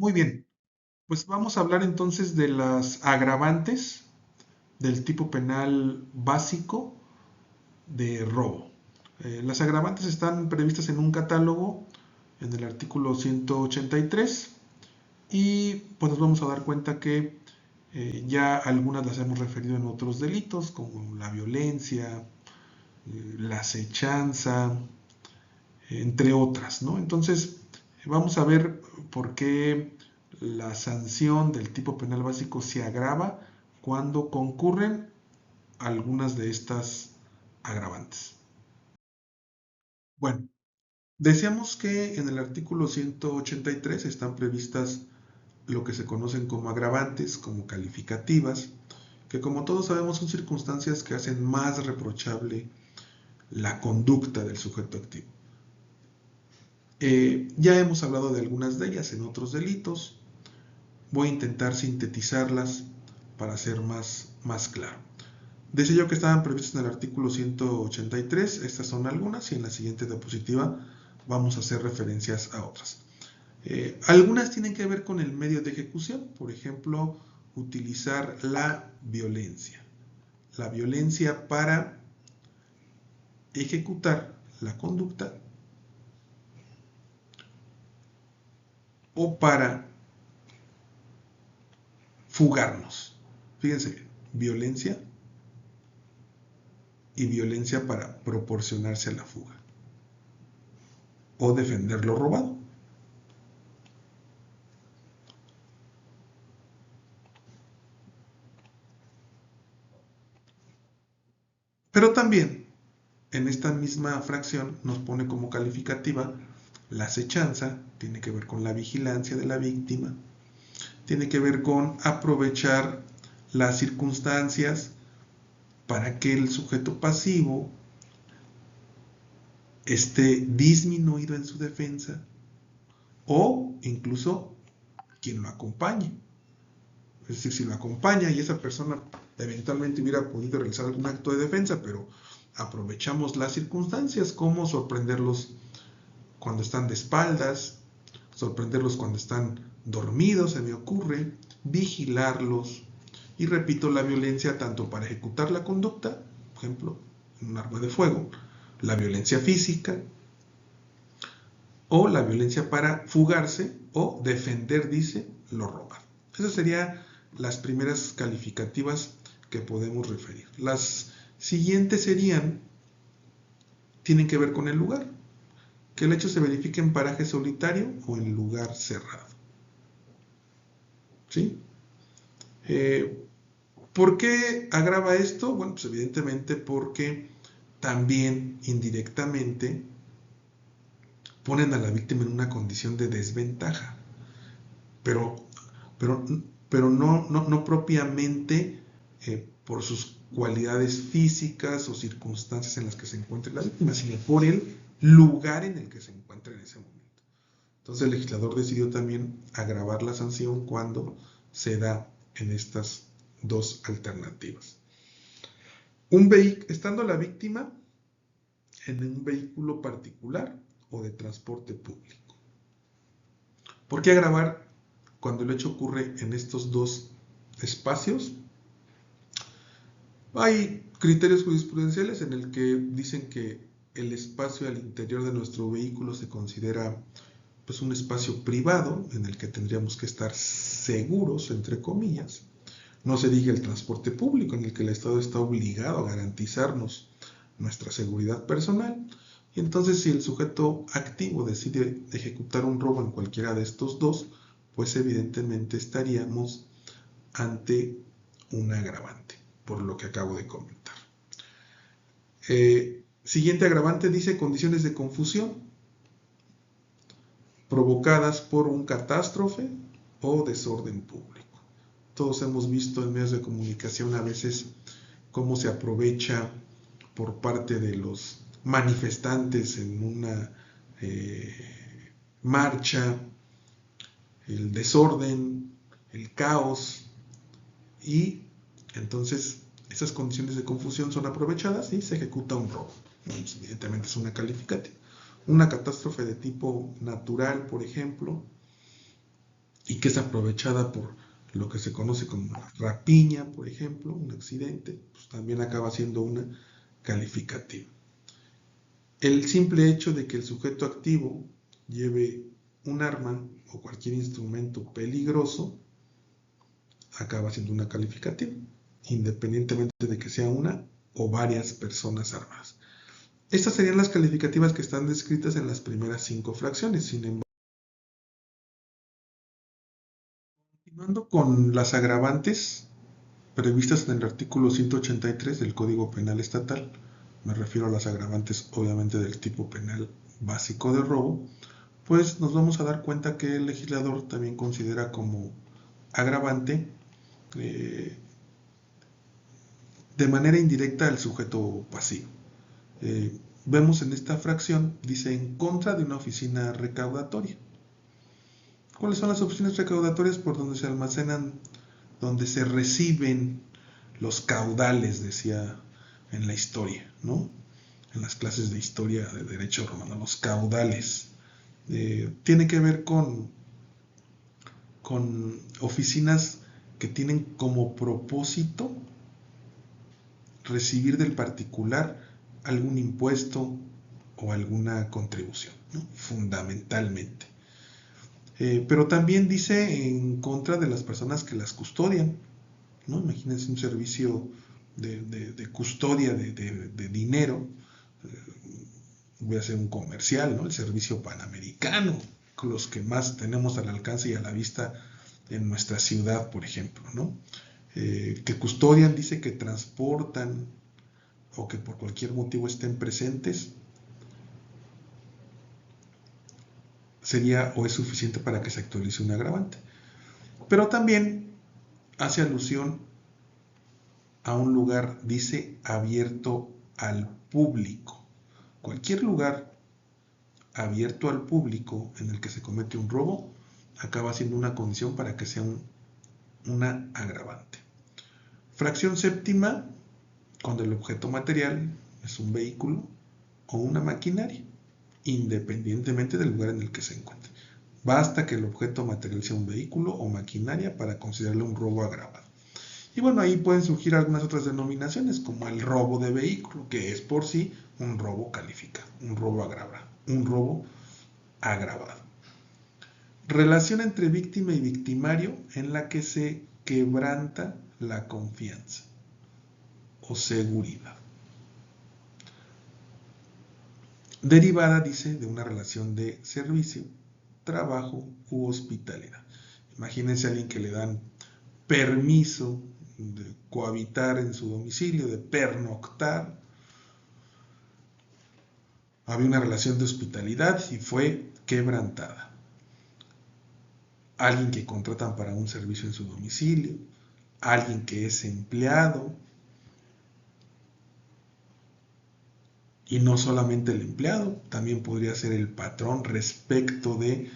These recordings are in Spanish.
Muy bien, pues vamos a hablar entonces de las agravantes del tipo penal básico de robo. Las agravantes están previstas en un catálogo en el artículo 183 y pues nos vamos a dar cuenta que ya algunas las hemos referido en otros delitos como la violencia, la acechanza, entre otras, ¿no? Entonces, vamos a ver por qué la sanción del tipo penal básico se agrava cuando concurren algunas de estas agravantes. Bueno, decíamos que en el artículo 183 están previstas lo que se conocen como agravantes, como calificativas, que como todos sabemos son circunstancias que hacen más reprochable la conducta del sujeto activo. Ya hemos hablado de algunas de ellas en otros delitos. Voy a intentar sintetizarlas para ser más claro. Decía yo que estaban previstas en el artículo 183. Estas son algunas y en la siguiente diapositiva vamos a hacer referencias a otras. Algunas tienen que ver con el medio de ejecución. Por ejemplo, utilizar la violencia. La violencia para ejecutar la conducta o para fugarnos. Fíjense bien, violencia y violencia para proporcionarse a la fuga o defender lo robado. Pero también en esta misma fracción nos pone como calificativa la acechanza, tiene que ver con la vigilancia de la víctima, tiene que ver con aprovechar las circunstancias para que el sujeto pasivo esté disminuido en su defensa o incluso quien lo acompañe. Es decir, si lo acompaña y esa persona eventualmente hubiera podido realizar algún acto de defensa, pero aprovechamos las circunstancias como sorprenderlos cuando están de espaldas, sorprenderlos cuando están dormidos, se me ocurre, vigilarlos. Y repito, la violencia tanto para ejecutar la conducta, por ejemplo, un arma de fuego, la violencia física o la violencia para fugarse o defender, dice, lo robado. Esas serían las primeras calificativas que podemos referir. Las siguientes tienen que ver con el lugar, que el hecho se verifique en paraje solitario o en lugar cerrado. ¿Sí? ¿Por qué agrava esto? Bueno, pues evidentemente porque también indirectamente ponen a la víctima en una condición de desventaja, pero, pero, pero no propiamente por sus cualidades físicas o circunstancias en las que se encuentre la víctima, sino por el lugar en el que se encuentra en ese momento. Entonces el legislador decidió también agravar la sanción cuando se da en estas dos alternativas. Estando la víctima en un vehículo particular o de transporte público. ¿Por qué agravar cuando el hecho ocurre en estos dos espacios? Hay criterios jurisprudenciales en el que dicen que el espacio al interior de nuestro vehículo se considera pues un espacio privado en el que tendríamos que estar seguros, entre comillas. No se diga el transporte público en el que el Estado está obligado a garantizarnos nuestra seguridad personal. Y entonces si el sujeto activo decide ejecutar un robo en cualquiera de estos dos, pues evidentemente estaríamos ante un agravante, por lo que acabo de comentar. Siguiente agravante dice condiciones de confusión provocadas por un catástrofe o desorden público. Todos hemos visto en medios de comunicación a veces cómo se aprovecha por parte de los manifestantes en una marcha el desorden, el caos, y entonces esas condiciones de confusión son aprovechadas y se ejecuta un robo. Pues, evidentemente es una calificativa. Una catástrofe de tipo natural, por ejemplo, y que es aprovechada por lo que se conoce como una rapiña, por ejemplo, un accidente, pues también acaba siendo una calificativa. El simple hecho de que el sujeto activo lleve un arma o cualquier instrumento peligroso acaba siendo una calificativa, independientemente de que sea una o varias personas armadas. Estas serían las calificativas que están descritas en las primeras 5 fracciones. Sin embargo, continuando con las agravantes previstas en el artículo 183 del Código Penal Estatal, me refiero a las agravantes obviamente del tipo penal básico de robo, pues nos vamos a dar cuenta que el legislador también considera como agravante de manera indirecta al sujeto pasivo. Vemos en esta fracción, dice en contra de una oficina recaudatoria. ¿Cuáles son las oficinas recaudatorias? Por donde se almacenan, donde se reciben los caudales, decía en la historia, ¿no? En las clases de historia de derecho romano, los caudales. Tiene que ver con oficinas que tienen como propósito recibir del particular algún impuesto o alguna contribución, ¿no? Fundamentalmente. Pero también dice en contra de las personas que las custodian, ¿no? Imagínense un servicio de custodia de dinero, voy a hacer un comercial, ¿no? El servicio panamericano, los que más tenemos al alcance y a la vista en nuestra ciudad, por ejemplo, ¿no? Que custodian, dice que transportan o que por cualquier motivo estén presentes, sería o es suficiente para que se actualice un agravante. Pero también hace alusión a un lugar, dice, abierto al público. Cualquier lugar abierto al público en el que se comete un robo acaba siendo una condición para que sea una agravante. Fracción séptima, cuando el objeto material es un vehículo o una maquinaria, independientemente del lugar en el que se encuentre. Basta que el objeto material sea un vehículo o maquinaria para considerarlo un robo agravado. Y bueno, ahí pueden surgir algunas otras denominaciones, como el robo de vehículo, que es por sí un robo calificado, un robo agravado, un robo agravado. Relación entre víctima y victimario en la que se quebranta la confianza o seguridad. Derivada, dice, de una relación de servicio, trabajo u hospitalidad. Imagínense a alguien que le dan permiso de cohabitar en su domicilio, de pernoctar. Había una relación de hospitalidad y fue quebrantada. Alguien que contratan para un servicio en su domicilio, alguien que es empleado, y no solamente el empleado, también podría ser el patrón respecto de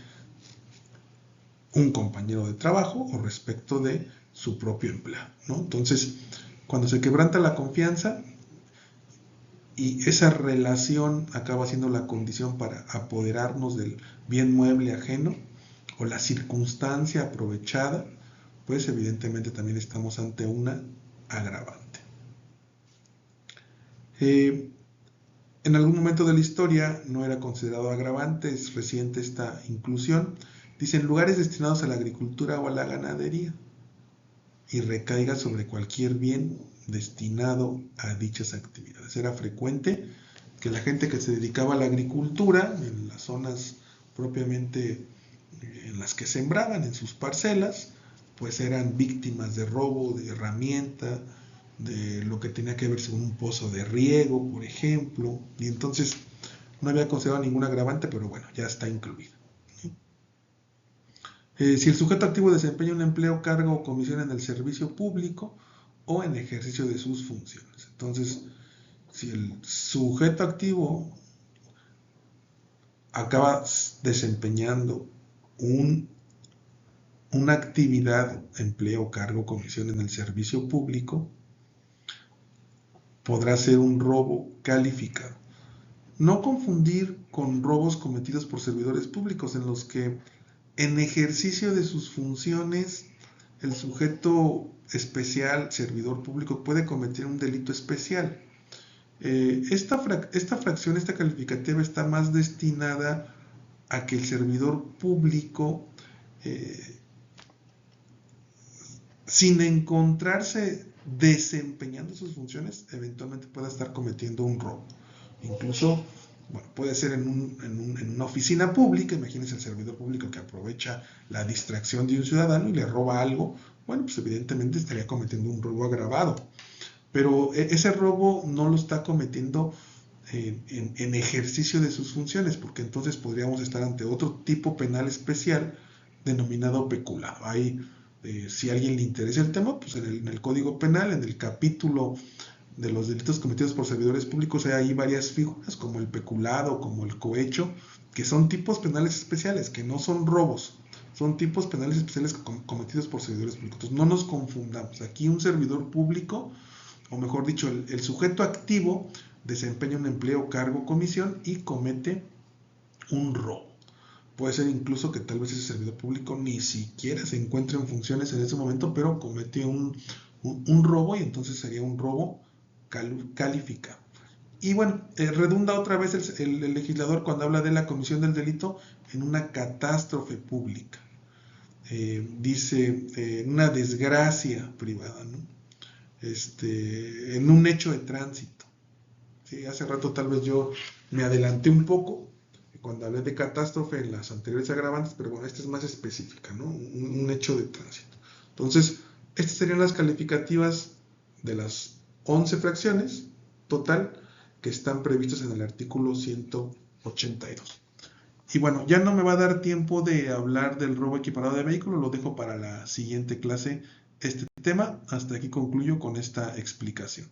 un compañero de trabajo o respecto de su propio empleado, ¿no? Entonces, cuando se quebranta la confianza y esa relación acaba siendo la condición para apoderarnos del bien mueble ajeno o la circunstancia aprovechada, pues evidentemente también estamos ante una agravante. En algún momento de la historia no era considerado agravante, es reciente esta inclusión. Dicen lugares destinados a la agricultura o a la ganadería y recaiga sobre cualquier bien destinado a dichas actividades. Era frecuente que la gente que se dedicaba a la agricultura, en las zonas propiamente en las que sembraban, en sus parcelas, pues eran víctimas de robo, de herramienta, de lo que tenía que ver con un pozo de riego, por ejemplo, y entonces no había considerado ningún agravante, pero bueno, ya está incluido. Si el sujeto activo desempeña un empleo, cargo o comisión en el servicio público o en ejercicio de sus funciones. Entonces, si el sujeto activo acaba desempeñando una actividad, empleo, cargo, comisión en el servicio público, podrá ser un robo calificado. No confundir con robos cometidos por servidores públicos en los que en ejercicio de sus funciones, el sujeto especial, servidor público, puede cometer un delito especial. Esta fracción, esta calificativa, está más destinada a que el servidor público, sin encontrarse desempeñando sus funciones, eventualmente pueda estar cometiendo un robo. Incluso, bueno, puede ser en una oficina pública. Imagínense el servidor público que aprovecha la distracción de un ciudadano y le roba algo. Bueno, pues evidentemente estaría cometiendo un robo agravado. Pero ese robo no lo está cometiendo en ejercicio de sus funciones, porque entonces podríamos estar ante otro tipo penal especial denominado peculado. Ahí, si a alguien le interesa el tema, pues en el Código Penal, en el capítulo de los delitos cometidos por servidores públicos, hay ahí varias figuras, como el peculado, como el cohecho, que son tipos penales especiales, que no son robos, son tipos penales especiales cometidos por servidores públicos. Entonces, no nos confundamos. Aquí un servidor público, o mejor dicho, el sujeto activo, desempeña un empleo, cargo, comisión y comete un robo. Puede ser incluso que tal vez ese servidor público ni siquiera se encuentre en funciones en ese momento, pero comete un robo, y entonces sería un robo calificado. Y bueno, redunda otra vez el legislador cuando habla de la comisión del delito en una catástrofe pública. Dice una desgracia privada, ¿no? En un hecho de tránsito. Sí, hace rato tal vez yo me adelanté un poco cuando hablé de catástrofe en las anteriores agravantes, pero bueno, esta es más específica, ¿no? Un hecho de tránsito. Entonces, estas serían las calificativas de las 11 fracciones total que están previstas en el artículo 182. Y bueno, ya no me va a dar tiempo de hablar del robo equiparado de vehículo, lo dejo para la siguiente clase este tema. Hasta aquí concluyo con esta explicación.